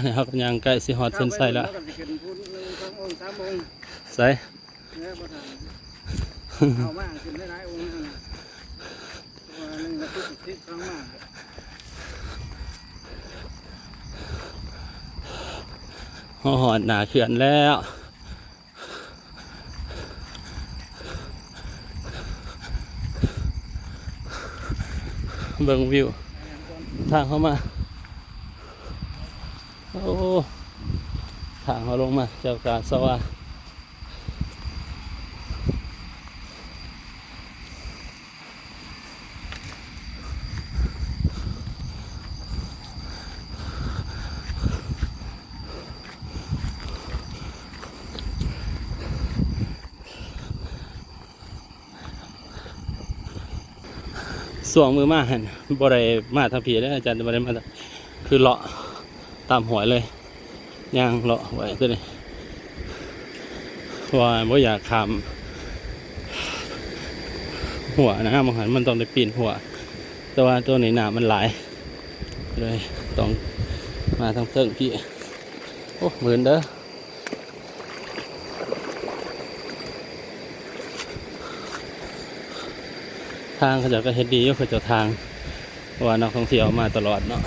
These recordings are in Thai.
นี่ครับยังใกล้สิฮอดเส้นชัยแล้วใส่เอามาขึ้นได้หลายองค์นะตัวนึงก็ติดครั้งมากหอดหนาเขื่อนแล้วเบิ่งวิวทางเข้ามาโอ้ทางเขาลงมาเจ้ากาสวาส่วงมือมาหันบ่ได้มาทางผีได้อาจารย์บ่ได้มาคือเลาะตามหวยเลยย่างเลาะไว้ตัวนี้ว่าบ่อยากขามหัวนะบางหันมันต้องได้ปีนหัวแต่ว่าตัวนี้หนามันหลายเลยต้องมาทางเติ้งพี่โอ้เหมือนเด้อทางเขาจะก็เฮ็ดดีอยู่เขาจะทางว่านักท่องเที่ยวมาตลอดเนาะ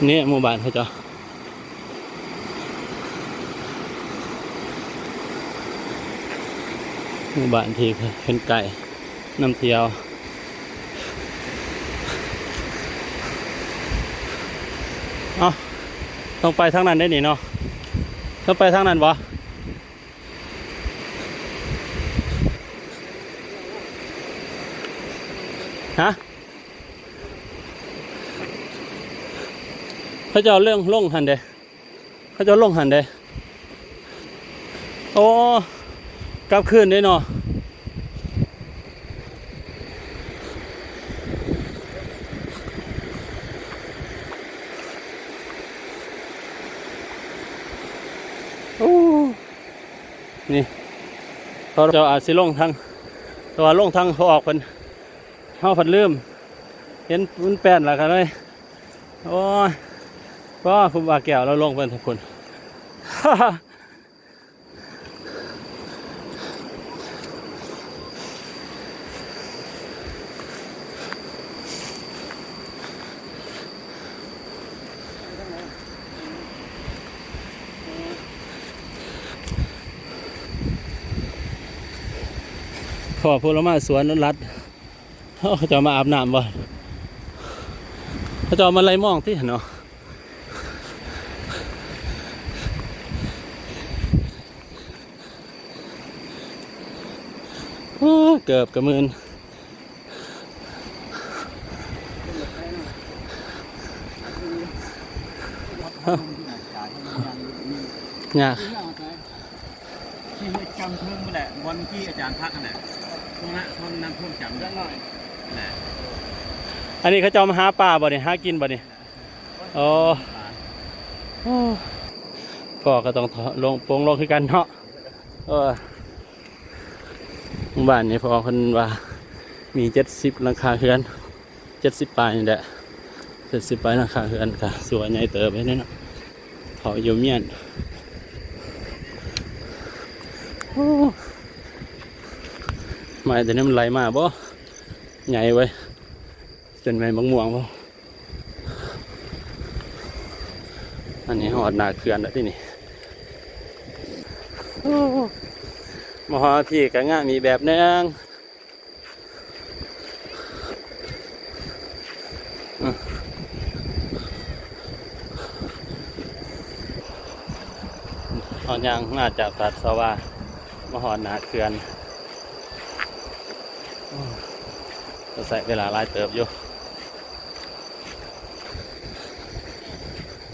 นี่หมู่บ้านเขาจะหมู่บ้านที่เป็นไก่น้ำเที่ยวต้องไปทางนั้นได้หนิเนาะต้องไปทางนั้นบ่ฮะเขาจะเอาเรื่องลงหันเดเขาจะลงหันเดโอ้กลับคืนได้เนาะนี่เขาจะอาจสิลงทางแต่ว่าลงทางเขาออกเป็นเขาผัดลืมเห็นมันแป้นแล้วกันเลยโอ้ยก็คุณบาแก้วเราลงเป็นทุกคนขอผลไม้สวนรัดเขาจะมาอาบน้ำบ่เขาจะมาไล่มองที่เนาะเกือบกระมืนยากที่จำเพิ่มไปแหละวันที่อาจารย์พักกันแหละช่วงนั้นช่วงน้ำท่วมจำได้หน่อยแหละอันนี้เขาจะมาหาปลาบ่เนี่ยหากินบ่เนี่ยโอ้ก็ต้องลงโป่งลงคือกันเนาะบ้านนี้พอคนว่ามี70หลังคาเรือน70ปลายนี่แหละ70ปลายหลังคาเรือนค่ะสวยใหญ่เติบไปนี่เนาะเขาอยู่เมียนไม่แต่นี่มันไหลมาบ่ใหญ่ไว้จนไม่บางม่วงบ่อันนี้หอดหนาเขื่อนแล้วที่นี่มหาพี่ก็ง่ายมีแบบนึงเอาอย่างน่าจะตัดสว่ามหอดหนาเขื่อนจะใส่เวลาหลายเติบอยู่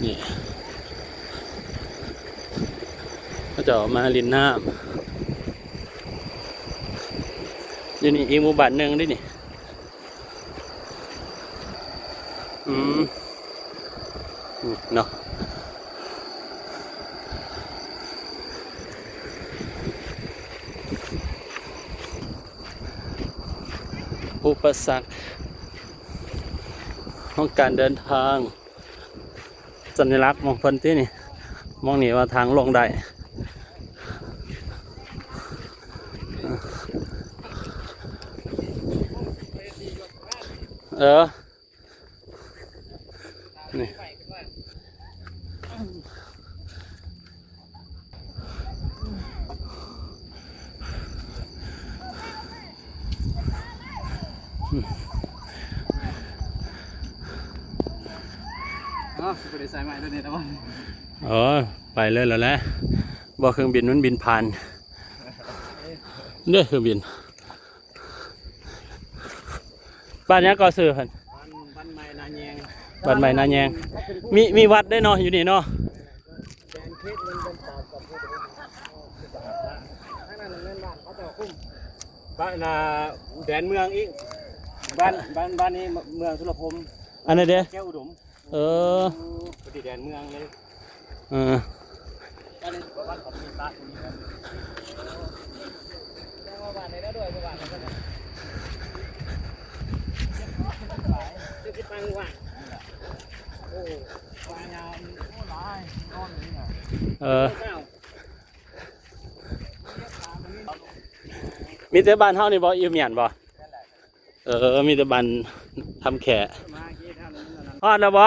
นี่ก็จะมาลินน้ำอยู่นี่อีกหมู่บ้านหนึ่งด้วยนี่เนาะ อุปสรรคของการเดินทางสัญลักษณ์มองเพิ่นที่นี่มองนี่ว่าทางลงได้นี่อ๋อสุดสายใหม่ตัวนี้นะว่าไปเลยแล้วแหละบ่เครื่องบินมันบินผ่านเด้อเครื่องบินบ้านนี้ก็ซื้อพันบ้านใหม่นาแยงบ้านใหม่นาแยงมีวัดได้เนาะอยู่นี่เนาะบ้านแดนเมืองอีกบ้านนี้เมืองสุรพมอันนี้เด้อแก้วอุดมปฏิแดนเมืองเลยบ้านนี้บ้านเขามีตาตรงนี้ครับบ้านไหนแล้วด้วยบ้านไหนแล้วจะคิดตังว่าโอ้บ้านยาวโอ้หลายนอนนี่นะมีแต่บ้านเฮานี่บ่อิ่มหยันบ่มีแต่บ้านทำแขะฮอดแล้วบ่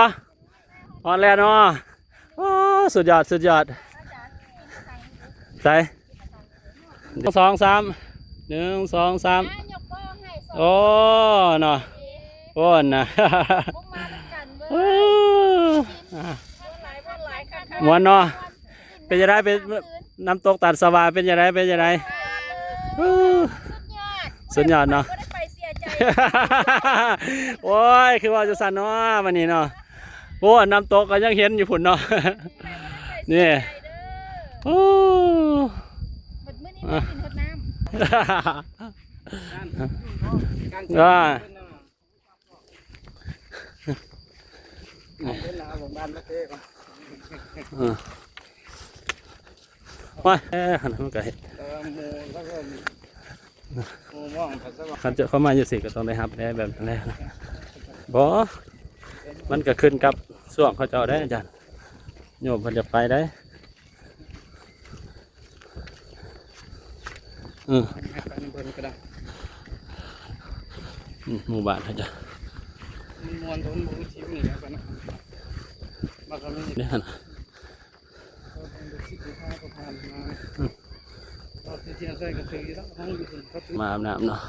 ฮอดแล้วเนาะโอ้สุดยอดใส่1 2 3 1 2 3โอ้เนาะโอ้น่ะมวนเนาะเป็นจะได้เป็นน้ำตกตัดสวาเป็นจะได้สุดยอดเนาะโอ้ยคือว่าจะสั่นเนาะวันนี้เนาะโอ้น้ำตกก็ยังเห็นอยู่พุ่นเนาะนี่โอ้ว่าว่าหันมาไกลขันเจอเข้ามาอยู่สิก็ต้องได้รับได้แบบนั้นแหละบ่มันก็ขึ้นกับส่วงเขาเจ้าได้อาจารย์โยมเพิ่นจะไปได้หมู่บ้านเขาจะมวนทนบุญชีวิตนี่นะมาก็ไม่ได้นะมาอาบน้ำเนาะ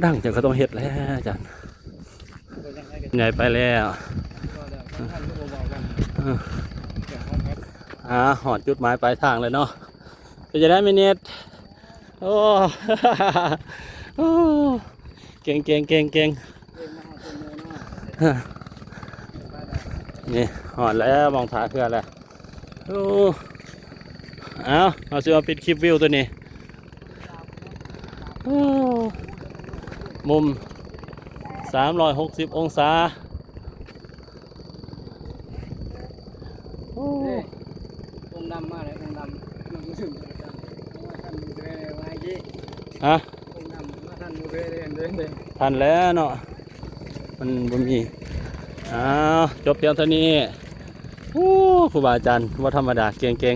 ดังจังก็ต้องเฮ็ดแล้วอาจารย์ใหญ่ไปแล้วหอดจุดหมายปลายทางเลยเนาะจะได้ไม่เน็ตโอ้เก่งนี่หอดแล้วมองถ่ายเพื่ออะไรเอาสิมาปิดคลิปวิวตัวนี้มุม360องศาองดำมากเลยองดำมันรู้สึกท่านมือเร่ไว้ยี่องดำมาท่านมือเร่เลยทันแล้วเนาะมันบ่มีจบเพียงเท่านี้ผู้บาอาจารย์ว่าธรรมดาเก่ง